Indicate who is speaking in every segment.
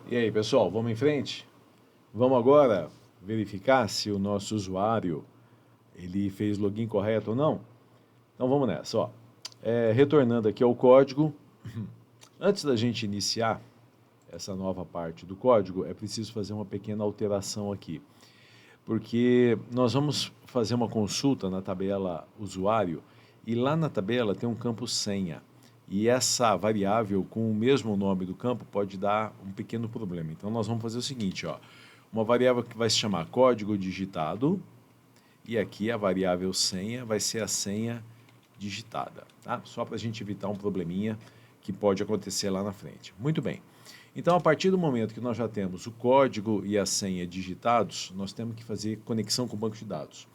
Speaker 1: E aí, pessoal, vamos em frente? Vamos agora verificar se o nosso usuário ele fez login correto ou não? Então vamos nessa, ó. Retornando aqui ao código, antes da gente iniciar essa nova parte do código, é preciso fazer uma pequena alteração aqui, porque nós vamos fazer uma consulta na tabela usuário e lá na tabela tem um campo senha. E essa variável com o mesmo nome do campo pode dar um pequeno problema. Então nós vamos fazer o seguinte, ó, uma variável que vai se chamar código digitado e aqui a variável senha vai ser a senha digitada, tá? Só para a gente evitar um probleminha que pode acontecer lá na frente. Muito bem. Então, a partir do momento que nós já temos o código e a senha digitados, nós temos que fazer conexão com o banco de dados.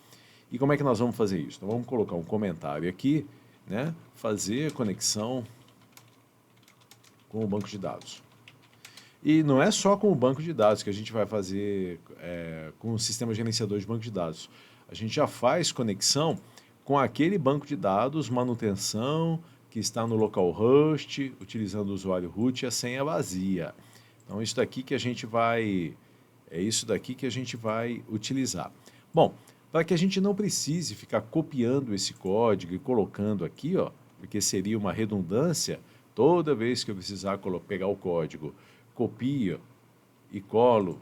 Speaker 1: E como é que nós vamos fazer isso? Então, vamos colocar um comentário aqui, né? Fazer conexão com o banco de dados. E não é só com o banco de dados que a gente vai fazer com o sistema gerenciador de banco de dados. A gente já faz conexão com aquele banco de dados, manutenção, que está no localhost, utilizando o usuário root e a senha vazia. Então, isso daqui que a gente vai, é isso daqui que a gente vai utilizar. Bom, para que a gente não precise ficar copiando esse código e colocando aqui, ó, porque seria uma redundância, toda vez que eu precisar pegar o código, copio e colo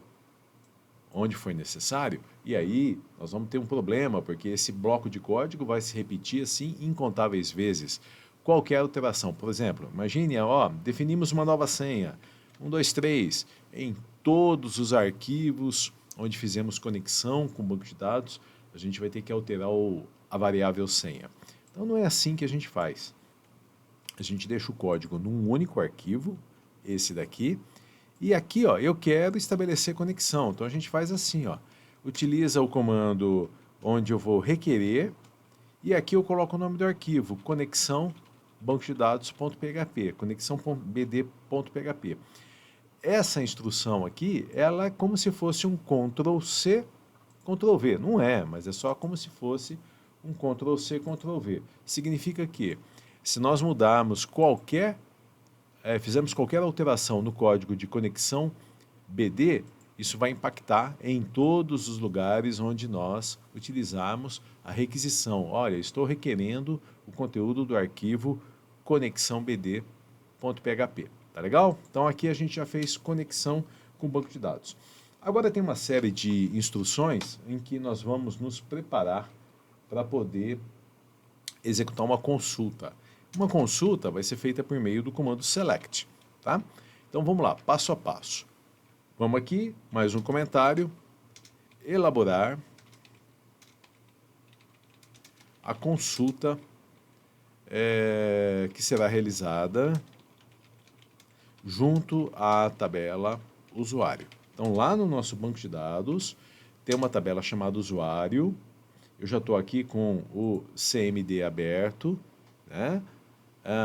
Speaker 1: onde for necessário, e aí nós vamos ter um problema, porque esse bloco de código vai se repetir assim incontáveis vezes. Qualquer alteração, por exemplo, imagine, ó, definimos uma nova senha, 1, 2, 3, em todos os arquivos onde fizemos conexão com o banco de dados, a gente vai ter que alterar a variável senha. Então não é assim que a gente faz. A gente deixa o código num único arquivo, esse daqui, e aqui, ó, eu quero estabelecer conexão. Então a gente faz assim, ó, utiliza o comando onde eu vou requerer e aqui eu coloco o nome do arquivo, conexão banco de dados.php, conexão.bd.php. Essa instrução aqui, ela é como se fosse um Ctrl+C, Ctrl+V. Não é, mas é só como se fosse um Ctrl+C, Ctrl+V. Significa que se nós mudarmos fizemos qualquer alteração no código de conexão BD, isso vai impactar em todos os lugares onde nós utilizarmos a requisição. Olha, estou requerendo o conteúdo do arquivo conexãobd.php. Tá legal? Então aqui a gente já fez conexão com o banco de dados. Agora tem uma série de instruções em que nós vamos nos preparar para poder executar uma consulta. Uma consulta vai ser feita por meio do comando select, tá? Então vamos lá, passo a passo. Vamos aqui, mais um comentário, elaborar a consulta que será realizada junto à tabela usuário. Então lá no nosso banco de dados tem uma tabela chamada usuário. Eu já estou aqui com o CMD aberto, né?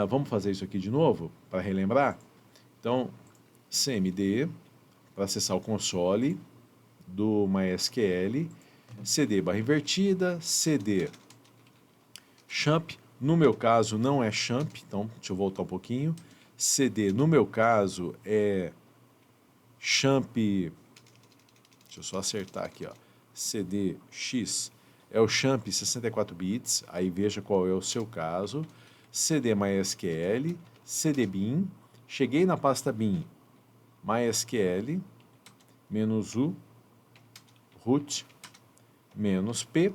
Speaker 1: Vamos fazer isso aqui de novo para relembrar? Então, CMD para acessar o console do MySQL, CD barra invertida, CD champ, no meu caso não é champ, então deixa eu voltar um pouquinho, CD no meu caso é champ, deixa eu só acertar aqui, ó, CDX é o champ 64 bits, aí veja qual é o seu caso, CD MySQL, CD bin, cheguei na pasta bin, MySQL, -u, root, -p,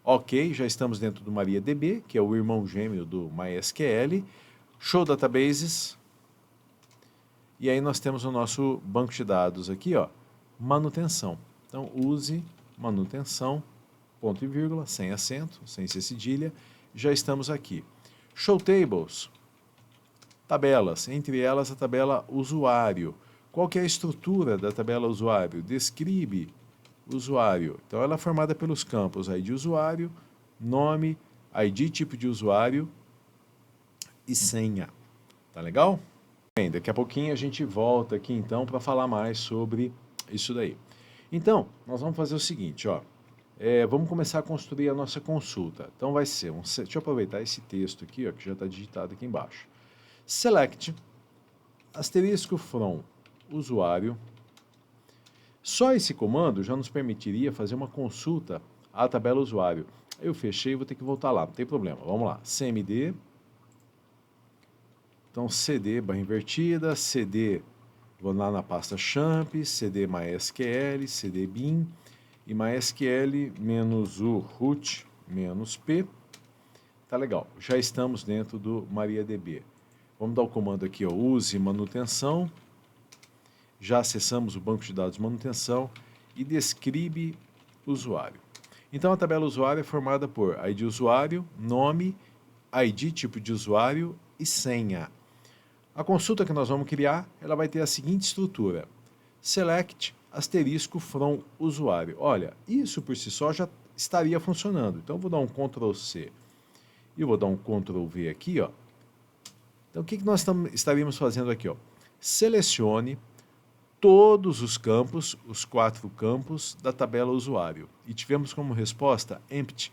Speaker 1: ok, já estamos dentro do MariaDB, que é o irmão gêmeo do MySQL, show databases, e aí nós temos o nosso banco de dados aqui, ó, manutenção. Então use manutenção, ponto e vírgula, sem acento, sem ser cedilha, já estamos aqui. Show tables, tabelas, entre elas a tabela usuário. Qual que é a estrutura da tabela usuário? Describe usuário. Então ela é formada pelos campos ID usuário, nome, ID tipo de usuário e senha. Tá legal? Bem, daqui a pouquinho a gente volta aqui então para falar mais sobre isso daí. Então, nós vamos fazer o seguinte, ó. Vamos começar a construir a nossa consulta. Então vai ser deixa eu aproveitar esse texto aqui, ó, que já está digitado aqui embaixo. Select asterisco from usuário. Só esse comando já nos permitiria fazer uma consulta à tabela usuário. Eu fechei, vou ter que voltar lá, não tem problema. Vamos lá, cmd. Então, cd barra invertida, cd, vou lá na pasta champ, cd mysql, cd bin, e mysql menos u root menos p. Tá legal, já estamos dentro do MariaDB. Vamos dar o comando aqui, ó, use manutenção. Já acessamos o banco de dados manutenção e describe usuário. Então, a tabela usuário é formada por ID usuário, nome, ID tipo de usuário e senha. A consulta que nós vamos criar, ela vai ter a seguinte estrutura: select asterisco from usuário. Olha, isso por si só já estaria funcionando. Então, eu vou dar um Ctrl C e vou dar um Ctrl V aqui, ó. Então, o que nós estaríamos fazendo aqui, ó? Selecione todos os campos, os 4 campos da tabela usuário. E tivemos como resposta empty.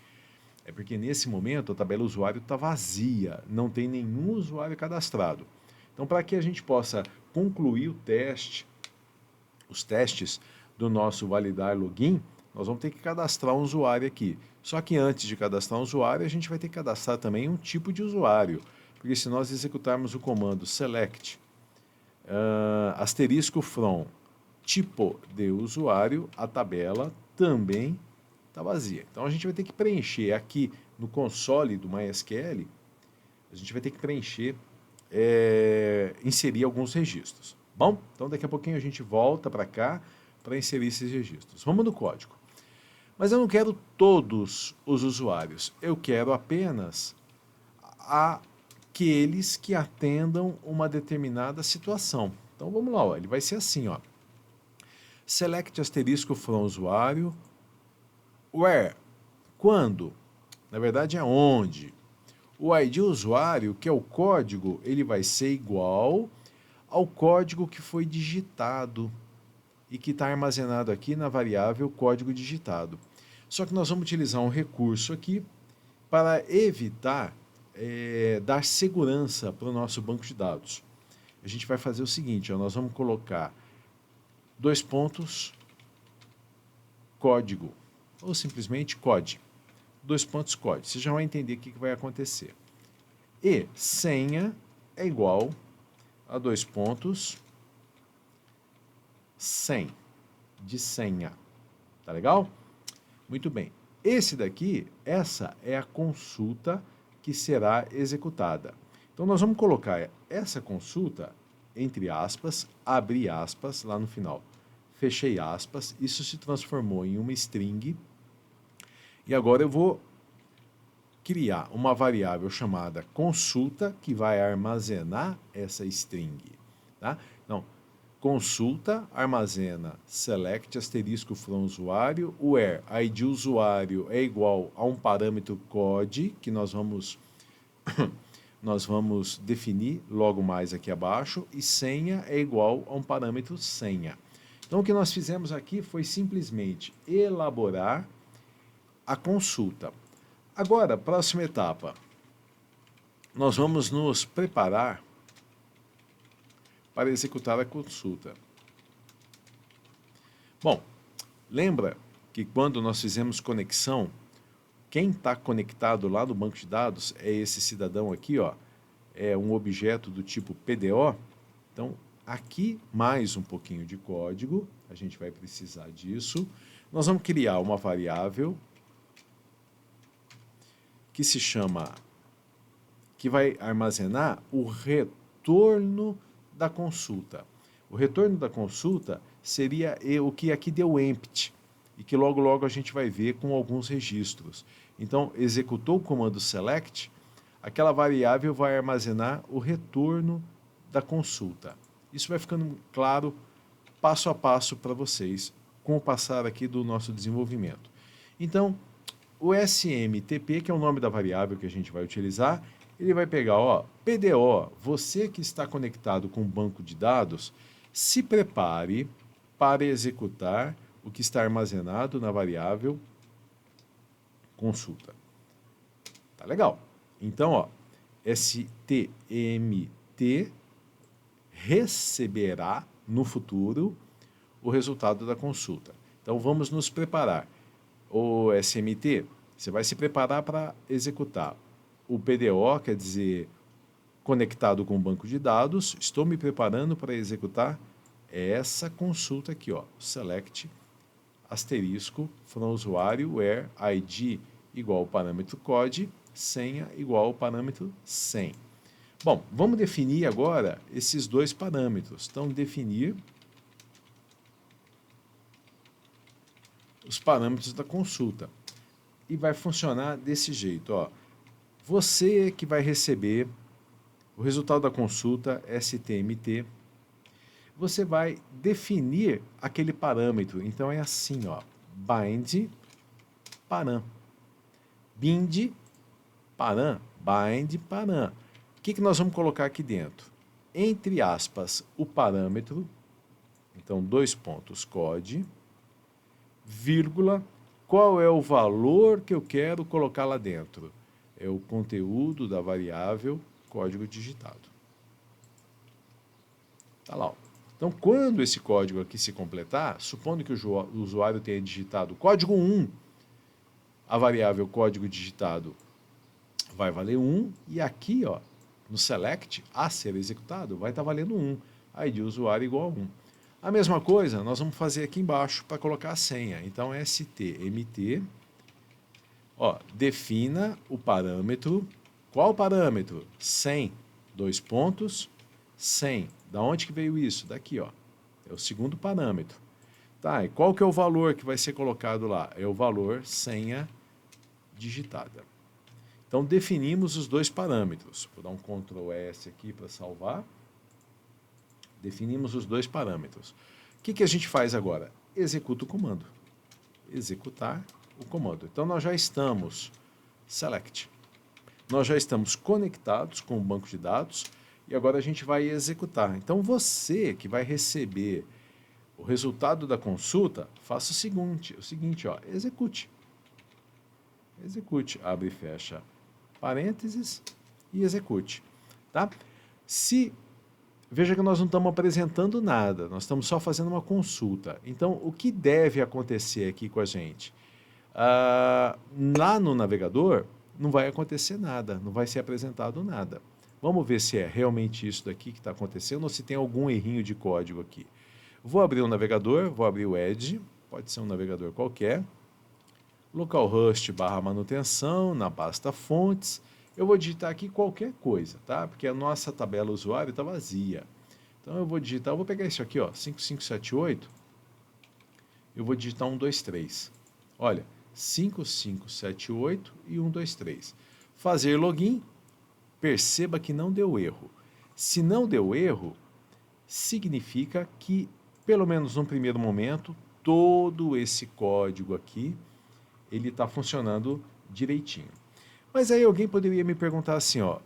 Speaker 1: É porque nesse momento a tabela usuário está vazia, não tem nenhum usuário cadastrado. Então, para que a gente possa concluir o teste, os testes do nosso validar login, nós vamos ter que cadastrar um usuário aqui. Só que antes de cadastrar um usuário, a gente vai ter que cadastrar também um tipo de usuário. Porque se nós executarmos o comando select asterisco from tipo de usuário, a tabela também está vazia. Então a gente vai ter que preencher aqui no console do MySQL, a gente vai ter que preencher, inserir alguns registros. Bom, então daqui a pouquinho a gente volta para cá para inserir esses registros. Vamos no código. Mas eu não quero todos os usuários, eu quero apenas aqueles que atendam uma determinada situação. Então vamos lá, ó. Ele vai ser assim, ó. Select asterisco from usuário, where, quando, na verdade é onde. O ID usuário, que é o código, ele vai ser igual ao código que foi digitado e que está armazenado aqui na variável código digitado. Só que nós vamos utilizar um recurso aqui para evitar dar segurança para o nosso banco de dados. A gente vai fazer o seguinte, ó, nós vamos colocar 2 pontos, código, ou simplesmente code. 2 pontos, code. Você já vai entender o que vai acontecer. E senha é igual a 2 pontos, 100, de senha. Tá legal? Muito bem. Esse daqui, essa é a consulta que será executada. Então, nós vamos colocar essa consulta, entre aspas, abrir aspas, lá no final. Fechei aspas, isso se transformou em uma string. E agora eu vou criar uma variável chamada consulta, que vai armazenar essa string. Tá? Então, consulta armazena select asterisco from usuário, where ID usuário é igual a um parâmetro code, que nós vamos definir logo mais aqui abaixo, e senha é igual a um parâmetro senha. Então, o que nós fizemos aqui foi simplesmente elaborar a consulta. Agora, próxima etapa, nós vamos nos preparar para executar a consulta. Bom, lembra que quando nós fizemos conexão, quem está conectado lá no banco de dados é esse cidadão aqui, ó, é um objeto do tipo PDO. Então, aqui mais um pouquinho de código, a gente vai precisar disso. Nós vamos criar uma variável que se chama, que vai armazenar o retorno da consulta. O retorno da consulta seria o que aqui deu empty, e que logo logo a gente vai ver com alguns registros. Então, executou o comando select, aquela variável vai armazenar o retorno da consulta. Isso vai ficando claro passo a passo para vocês com o passar aqui do nosso desenvolvimento. Então, o SMTP, que é o nome da variável que a gente vai utilizar, ele vai pegar, ó, PDO, você que está conectado com o banco de dados, se prepare para executar o que está armazenado na variável consulta. Tá legal. Então, ó, STMT receberá no futuro o resultado da consulta. Então vamos nos preparar. O SMT, você vai se preparar para executar. O PDO, quer dizer, conectado com o banco de dados, estou me preparando para executar essa consulta aqui, ó, select asterisco from usuário where ID igual ao parâmetro code, senha igual ao parâmetro sem. Bom, vamos definir agora esses dois parâmetros. Então, definir os parâmetros da consulta. E vai funcionar desse jeito, ó. Você que vai receber o resultado da consulta STMT, você vai definir aquele parâmetro. Então é assim, ó, bind param. Bind param, bind param. O que nós vamos colocar aqui dentro? Entre aspas, o parâmetro, então 2 pontos code, vírgula, qual é o valor que eu quero colocar lá dentro? É o conteúdo da variável código digitado. Tá lá, ó. Então, quando esse código aqui se completar, supondo que o usuário tenha digitado código 1, a variável código digitado vai valer 1, e aqui, ó, no select, a ser executado, vai estar valendo 1. ID usuário igual a 1. A mesma coisa nós vamos fazer aqui embaixo para colocar a senha. Então, stmt, ó, defina o parâmetro. Qual parâmetro? 100, 2 pontos, 100. Da onde que veio isso? Daqui, ó. É o segundo parâmetro. Tá, e qual que é o valor que vai ser colocado lá? É o valor senha digitada. Então, definimos os dois parâmetros. Vou dar um Ctrl S aqui para salvar. Definimos os dois parâmetros. O que a gente faz agora? Executa o comando. Executar o comando. Então, nós já estamos select. Nós já estamos conectados com o banco de dados e agora a gente vai executar. Então, você que vai receber o resultado da consulta, faça o seguinte, ó, execute. Execute, abre e fecha parênteses e execute. Tá? Veja que nós não estamos apresentando nada, nós estamos só fazendo uma consulta. Então, o que deve acontecer aqui com a gente? Lá no navegador, não vai acontecer nada, não vai ser apresentado nada. Vamos ver se é realmente isso daqui que está acontecendo ou se tem algum errinho de código aqui. Vou abrir o navegador, vou abrir o Edge, pode ser um navegador qualquer. Localhost /manutenção, na pasta fontes. Eu vou digitar aqui qualquer coisa, tá? Porque a nossa tabela usuário está vazia. Então eu vou digitar, eu vou pegar isso aqui, ó, 5578. Eu vou digitar 123. Olha, 5578 e 123. Fazer login, perceba que não deu erro. Se não deu erro, significa que, pelo menos num primeiro momento, todo esse código aqui, ele está funcionando direitinho. Mas aí alguém poderia me perguntar assim, ó,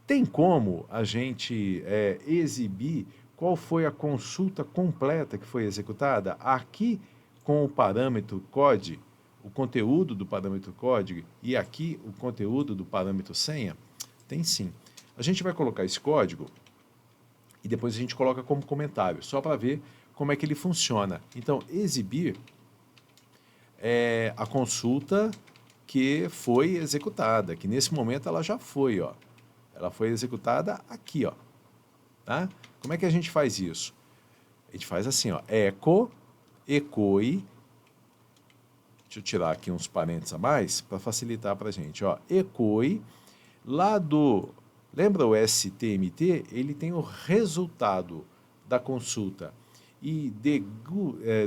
Speaker 1: tem como a gente exibir qual foi a consulta completa que foi executada? Aqui com o parâmetro code, o conteúdo do parâmetro código e aqui o conteúdo do parâmetro senha? Tem sim. A gente vai colocar esse código e depois a gente coloca como comentário, só para ver como é que ele funciona. Então, exibir é a consulta que foi executada, que nesse momento ela já foi, ó. Ela foi executada aqui, ó. Tá? Como é que a gente faz isso? A gente faz assim, ó, echoe, deixa eu tirar aqui uns parênteses a mais para facilitar para a gente, ó, echoe, lá do, lembra o STMT? Ele tem o resultado da consulta e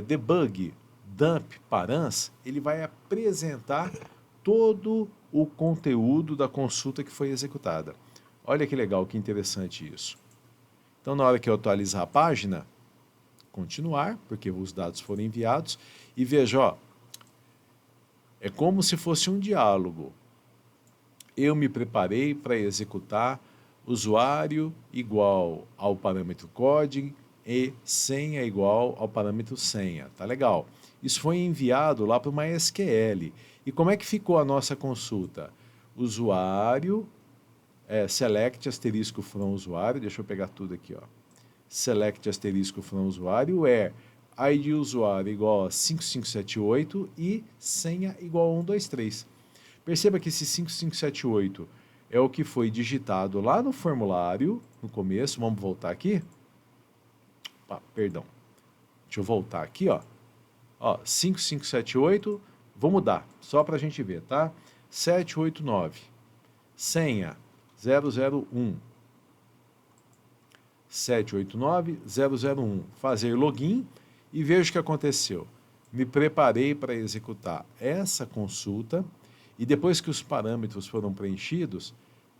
Speaker 1: debug dump params, ele vai apresentar todo o conteúdo da consulta que foi executada. Olha que legal, que interessante isso. Então, na hora que eu atualizar a página, continuar, porque os dados foram enviados, e veja, ó, é como se fosse um diálogo. Eu me preparei para executar usuário igual ao parâmetro código e senha igual ao parâmetro senha. Tá legal. Isso foi enviado lá para o MySQL. E como é que ficou a nossa consulta? Usuário, select asterisco from usuário, deixa eu pegar tudo aqui, ó. select asterisco from usuário, where ID usuário igual a 5578 e senha igual a 123. Perceba que esse 5578 é o que foi digitado lá no formulário, no começo. Vamos voltar aqui? Perdão. Deixa eu voltar aqui, ó. 5578, vou mudar, só para a gente ver, tá? 789, senha 001. 789-001. Fazer login e veja o que aconteceu. Me preparei para executar essa consulta e depois que os parâmetros foram preenchidos,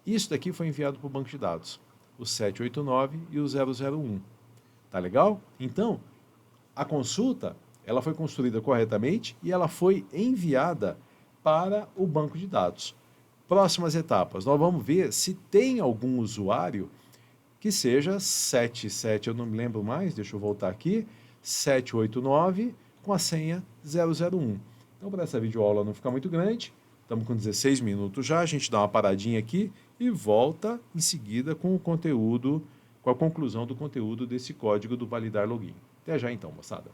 Speaker 1: isso daqui foi enviado para o banco de dados, o 789 e o 001. Tá legal? Então, a consulta, ela foi construída corretamente e ela foi enviada para o banco de dados. Próximas etapas, nós vamos ver se tem algum usuário que seja 77, eu não me lembro mais, deixa eu voltar aqui, 789 com a senha 001. Então, para essa videoaula não ficar muito grande, estamos com 16 minutos já, a gente dá uma paradinha aqui e volta em seguida com o conteúdo, com a conclusão do conteúdo desse código do validar login. Até já então, moçada.